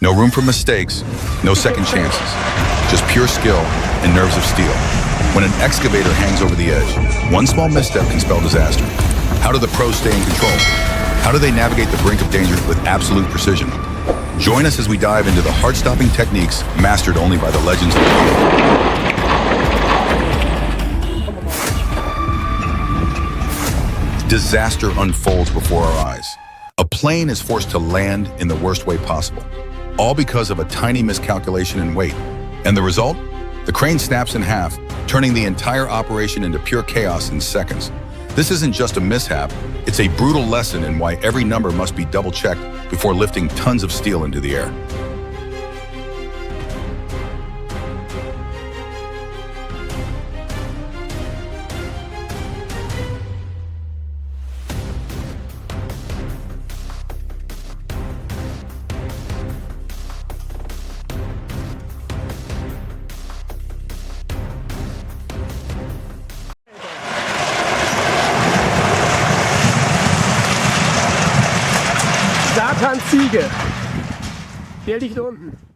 No room for mistakes, no second chances. Just pure skill and nerves of steel. When an excavator hangs over the edge, one small misstep can spell disaster. How do the pros stay in control? How do they navigate the brink of danger with absolute precision? Join us as we dive into the heart-stopping techniques mastered only by the legends of the field. Disaster unfolds before our eyes. A plane is forced to land in the worst way possible, all because of a tiny miscalculation in weight. And the result? The crane snaps in half, turning the entire operation into pure chaos in seconds. This isn't just a mishap, it's a brutal lesson in why every number must be double-checked before lifting tons of steel into the air.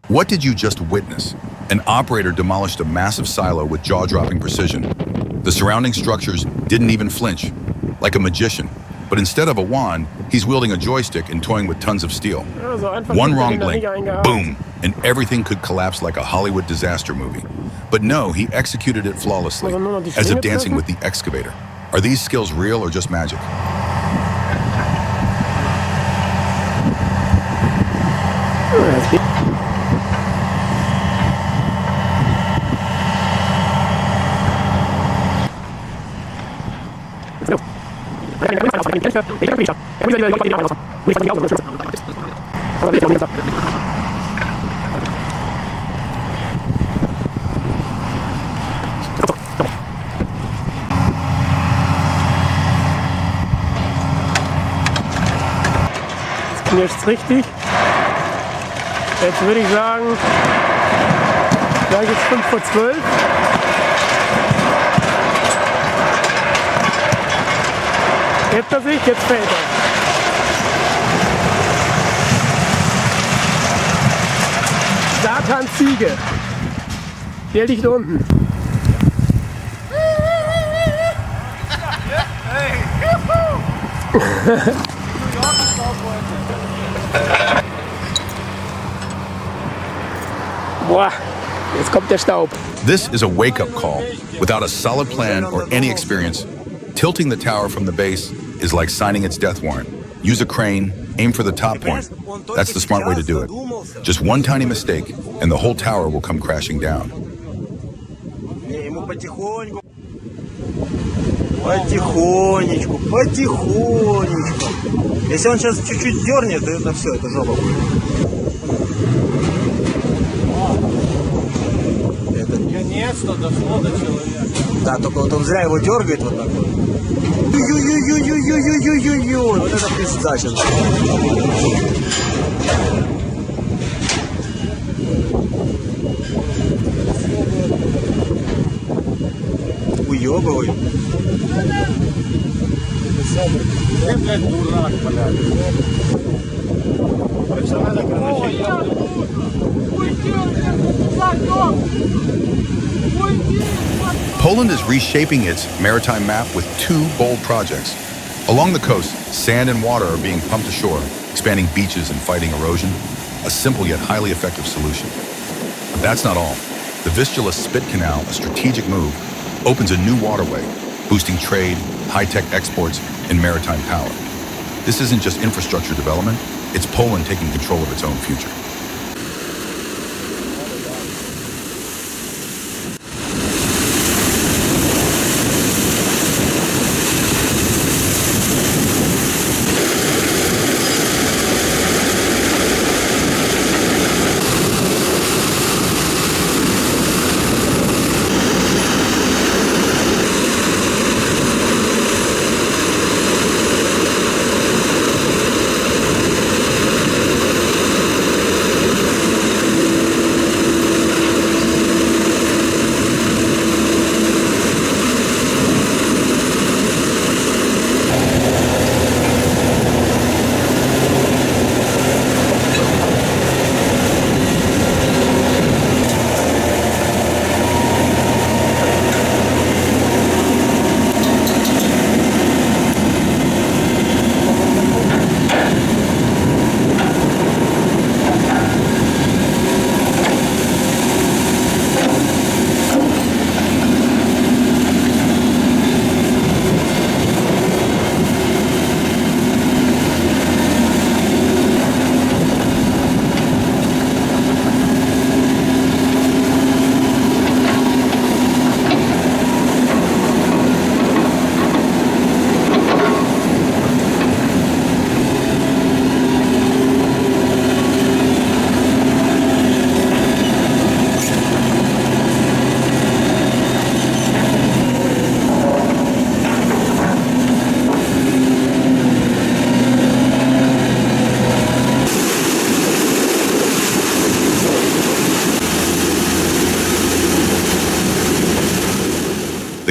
What did you just witness? An operator demolished a massive silo with jaw-dropping precision. The surrounding structures didn't even flinch, like a magician. But instead of a wand, he's wielding a joystick and toying with tons of steel. One wrong blink, boom, and everything could collapse like a Hollywood disaster movie. But no, he executed it flawlessly, as if dancing with the excavator. Are these skills real or just magic? Jetzt richtig. Jetzt würde ich sagen, gleich ist 5 vor 12. Hebt er sich, jetzt fällt er. Satans Ziege. Der liegt unten. Boah, jetzt kommt der Staub. This is a wake-up call. Without a solid plan or any experience, tilting the tower from the base is like signing its death warrant. Use a crane, aim for the top point. That's the smart way to do it. Just one tiny mistake, and the whole tower will come crashing down. Потихонечку, потихонечку. Если он сейчас чуть-чуть дернет, то это все, это жопа будет. Наконец-то дошло до человека. Да, только вот он зря его дергает вот так вот. Ой-ой-ой-ой-ой-ой-ой-ой-ой. Вот это пизда сейчас. Уебывай. Ты, блядь, дурак, блядь. Poland is reshaping its maritime map with two bold projects. Along the coast, sand and water are being pumped ashore, expanding beaches and fighting erosion. A simple yet highly effective solution. But that's not all. The Vistula Spit Canal, a strategic move, opens a new waterway, boosting trade, high-tech exports, and maritime power. This isn't just infrastructure development, it's Poland taking control of its own future.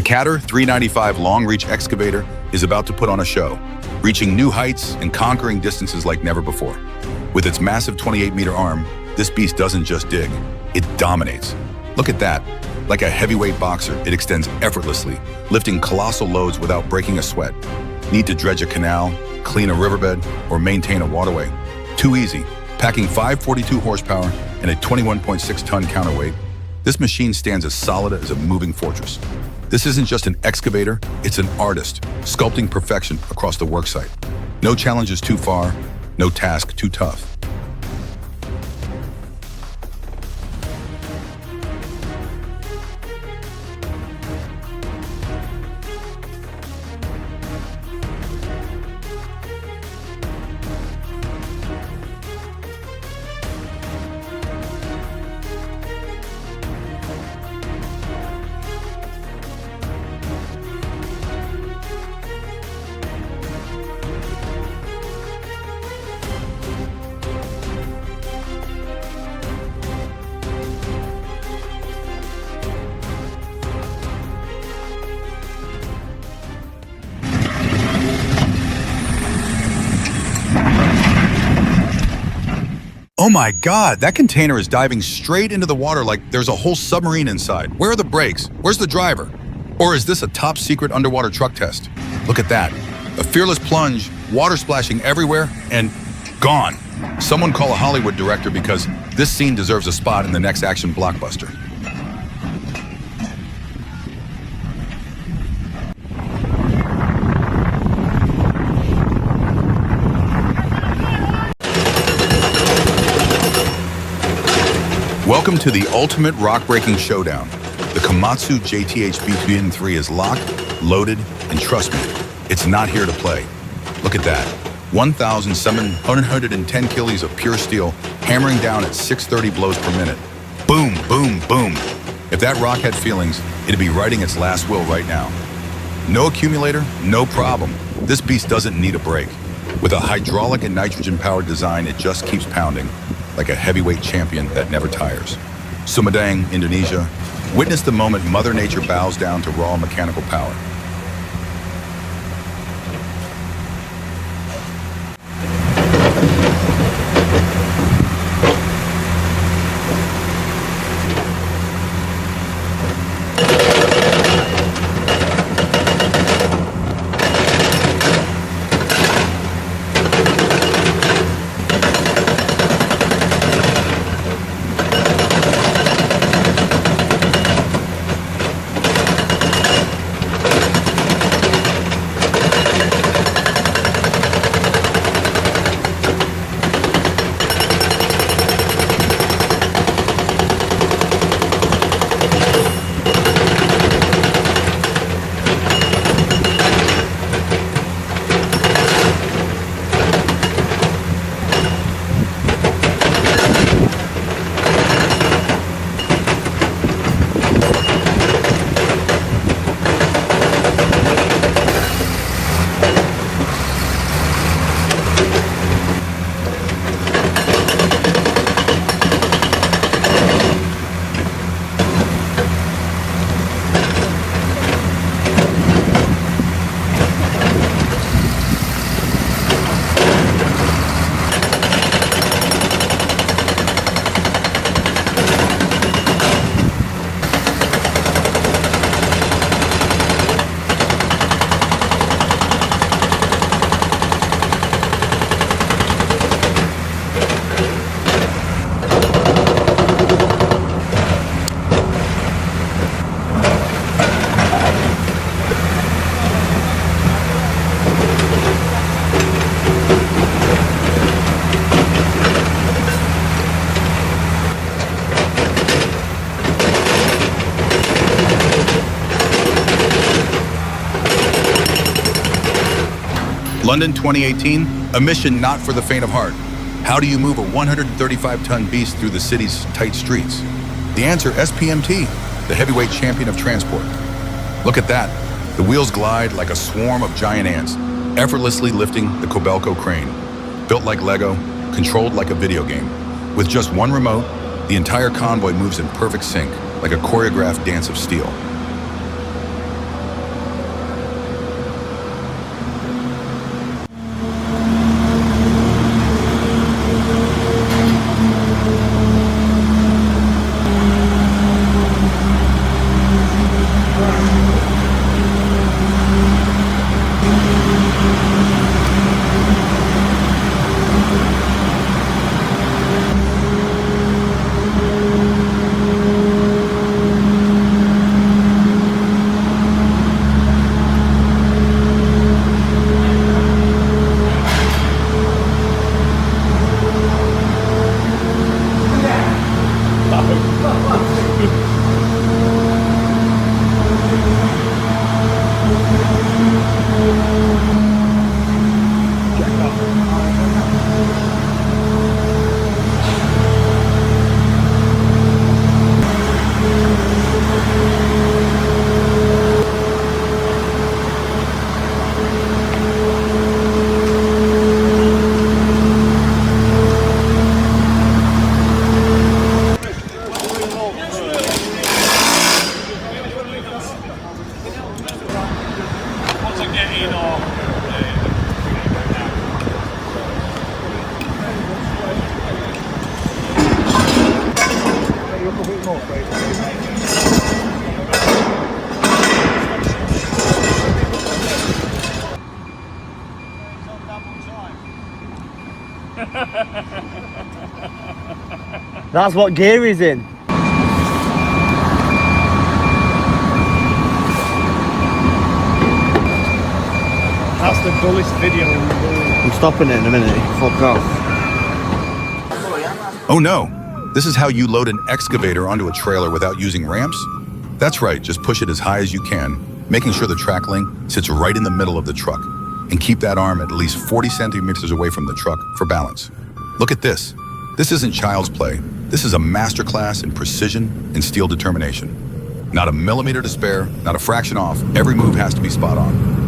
Catter 395 long-reach excavator is about to put on a show, reaching new heights and conquering distances like never before. With its massive 28-meter arm, this beast doesn't just dig, it dominates. Look at that. Like a heavyweight boxer, it extends effortlessly, lifting colossal loads without breaking a sweat. Need to dredge a canal, clean a riverbed, or maintain a waterway? Too easy. Packing 542 horsepower and a 21.6-ton counterweight, this machine stands as solid as a moving fortress. This isn't just an excavator, it's an artist, sculpting perfection across the worksite. No challenge is too far, no task too tough. Oh my God, that container is diving straight into the water like there's a whole submarine inside. Where are the brakes? Where's the driver? Or is this a top secret underwater truck test? Look at that. A fearless plunge, water splashing everywhere, and gone. Someone call a Hollywood director because this scene deserves a spot in the next action blockbuster. Welcome to the ultimate rock-breaking showdown. The Komatsu JTH B3 is locked, loaded, and trust me, it's not here to play. Look at that. 1,710 kilos of pure steel hammering down at 630 blows per minute. Boom, boom, boom. If that rock had feelings, it'd be writing its last will right now. No accumulator, no problem. This beast doesn't need a brake. With a hydraulic and nitrogen-powered design, it just keeps pounding, like a heavyweight champion that never tires. Sumedang, Indonesia, witness the moment Mother Nature bows down to raw mechanical power. London 2018, a mission not for the faint of heart. How do you move a 135-ton beast through the city's tight streets? The answer, SPMT, the heavyweight champion of transport. Look at that. The wheels glide like a swarm of giant ants, effortlessly lifting the Coca crane. Built like Lego, controlled like a video game. With just one remote, the entire convoy moves in perfect sync, like a choreographed dance of steel. That's what gear he's in. That's the dullest video in the world. I'm stopping it in a minute. Fuck off. Oh no, this is how you load an excavator onto a trailer without using ramps? That's right, just push it as high as you can, making sure the track link sits right in the middle of the truck, and keep that arm at least 40 centimeters away from the truck for balance. Look at this. This isn't child's play. This is a masterclass in precision and steel determination. Not a millimeter to spare, not a fraction off. Every move has to be spot on.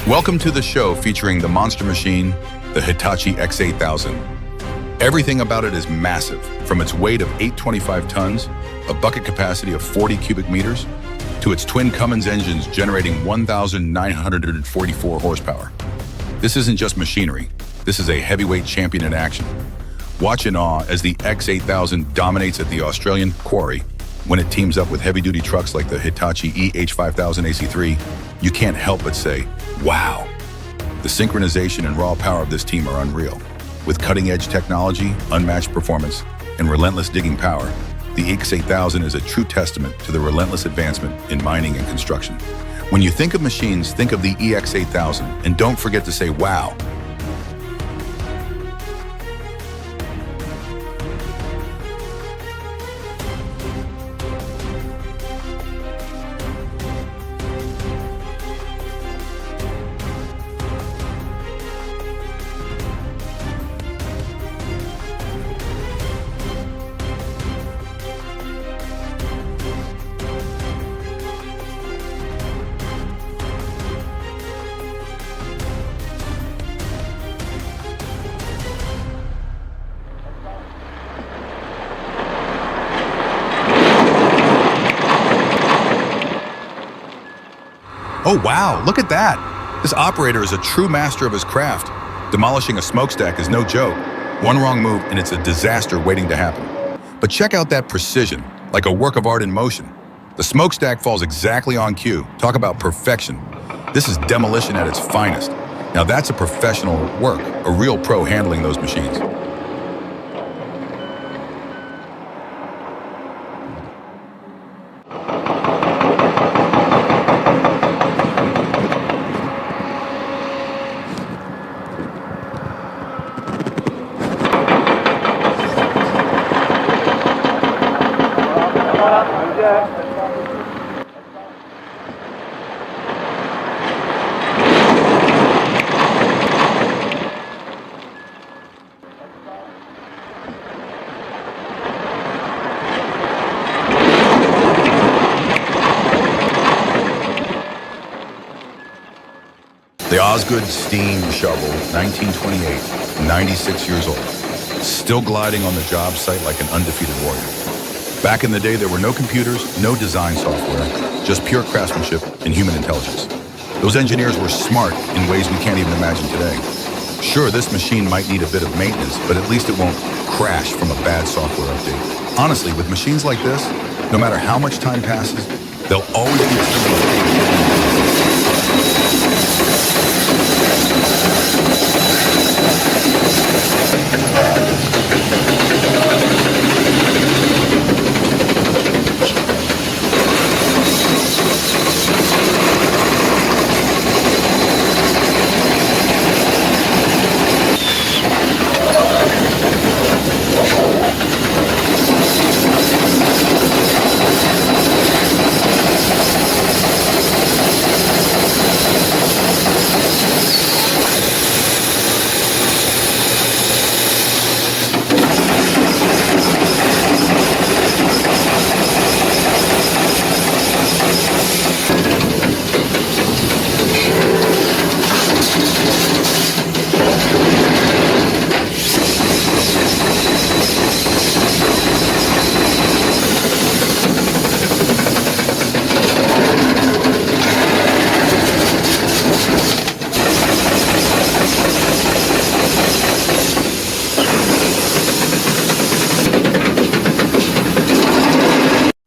Welcome to the show featuring the monster machine, the Hitachi X8000. Everything about it is massive, from its weight of 825 tons, a bucket capacity of 40 cubic meters, to its twin Cummins engines generating 1,944 horsepower. This isn't just machinery, this is a heavyweight champion in action. Watch in awe as the X8000 dominates at the Australian quarry. When it teams up with heavy-duty trucks like the Hitachi EH5000 AC3, you can't help but say, wow. The synchronization and raw power of this team are unreal. With cutting-edge technology, unmatched performance, and relentless digging power, the X8000 is a true testament to the relentless advancement in mining and construction. When you think of machines, think of the EX8000, and don't forget to say wow. Oh wow, look at that! This operator is a true master of his craft. Demolishing a smokestack is no joke. One wrong move and it's a disaster waiting to happen. But check out that precision, like a work of art in motion. The smokestack falls exactly on cue. Talk about perfection. This is demolition at its finest. Now that's a professional work, a real pro handling those machines. The Osgood steam shovel, 1928, 96 years old, still gliding on the job site like an undefeated warrior. Back in the day, there were no computers, no design software, just pure craftsmanship and human intelligence. Those engineers were smart in ways we can't even imagine today. Sure, this machine might need a bit of maintenance, but at least it won't crash from a bad software update. Honestly, with machines like this, no matter how much time passes, they'll always be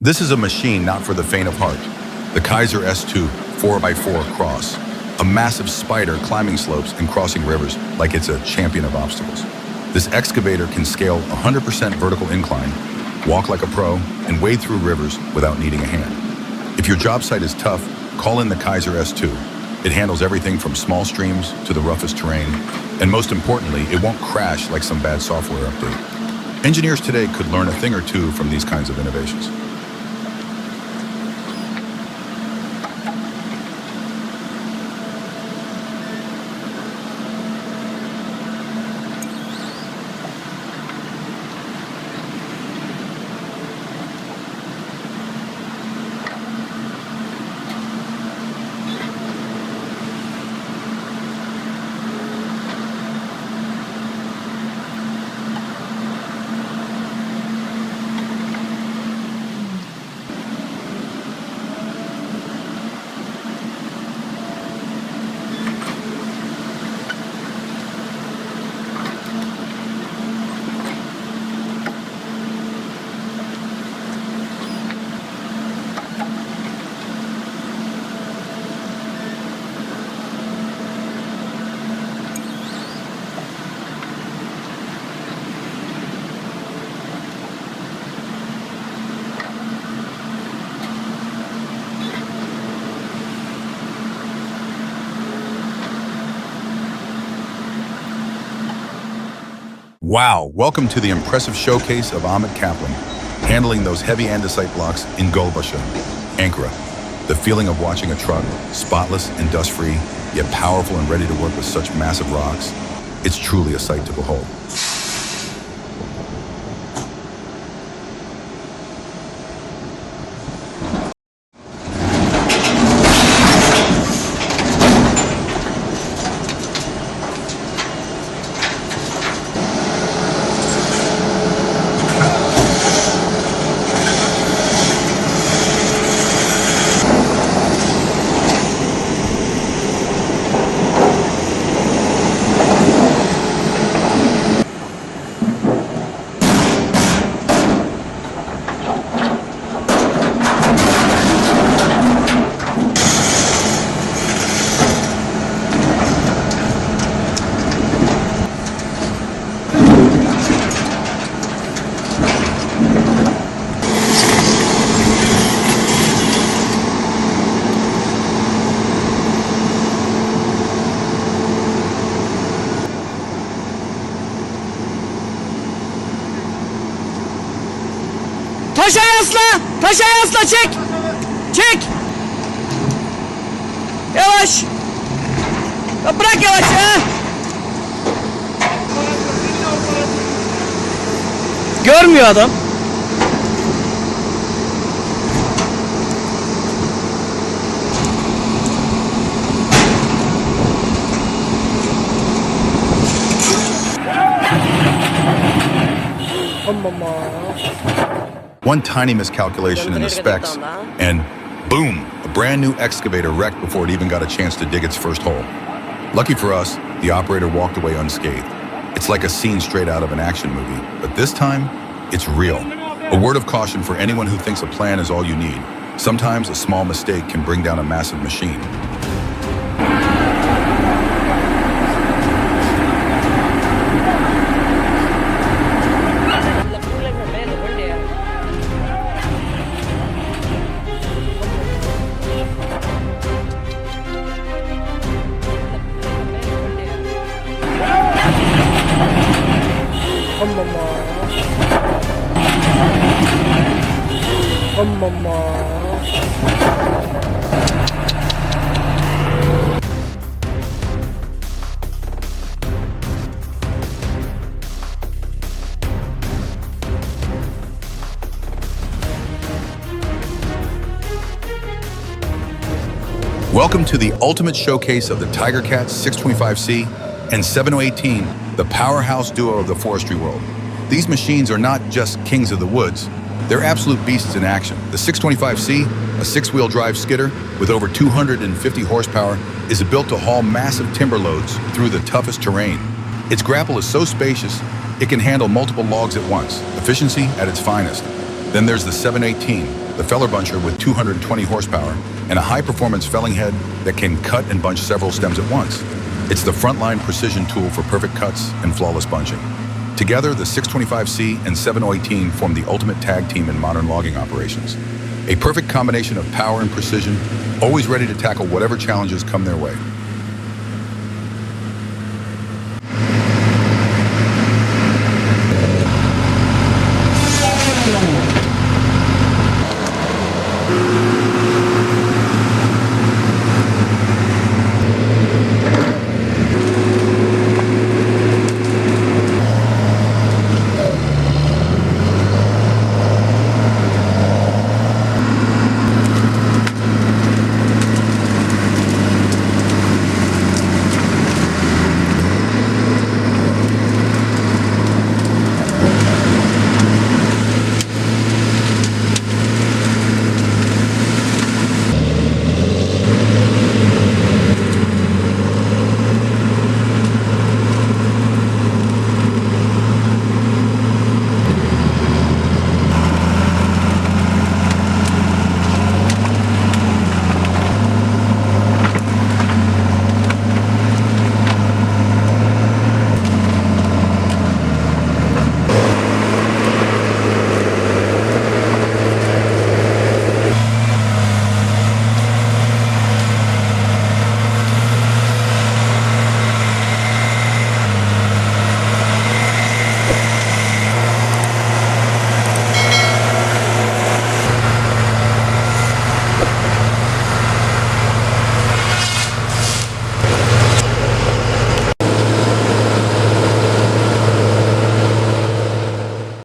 This is a machine not for the faint of heart. The Kaiser S2 4x4 Cross, a massive spider climbing slopes and crossing rivers like it's a champion of obstacles. This excavator can scale 100% vertical incline, walk like a pro, and wade through rivers without needing a hand. If your job site is tough, call in the Kaiser S2. It handles everything from small streams to the roughest terrain, and most importantly, it won't crash like some bad software update. Engineers today could learn a thing or two from these kinds of innovations. Wow, welcome to the impressive showcase of Ahmet Kaplan, handling those heavy andesite blocks in Gulbaşı, Ankara. The feeling of watching a truck, spotless and dust-free, yet powerful and ready to work with such massive rocks, it's truly a sight to behold. Taşa yasla! Taşa yasla, çek! Çek! Yavaş! Ya bırak yavaş ya! Görmüyor adam. One tiny miscalculation in the specs, and boom, a brand new excavator wrecked before it even got a chance to dig its first hole. Lucky for us, the operator walked away unscathed. It's like a scene straight out of an action movie, but this time, it's real. A word of caution for anyone who thinks a plan is all you need. Sometimes a small mistake can bring down a massive machine. Welcome to the ultimate showcase of the Tiger Cat 625C and 7018, the powerhouse duo of the forestry world. These machines are not just kings of the woods, they're absolute beasts in action. The 625C, a six-wheel drive skidder with over 250 horsepower, is built to haul massive timber loads through the toughest terrain. Its grapple is so spacious, it can handle multiple logs at once, efficiency at its finest. Then there's the 718, the feller buncher with 220 horsepower and a high-performance felling head that can cut and bunch several stems at once. It's the frontline precision tool for perfect cuts and flawless bunching. Together, the 625C and 7018 form the ultimate tag team in modern logging operations. A perfect combination of power and precision, always ready to tackle whatever challenges come their way.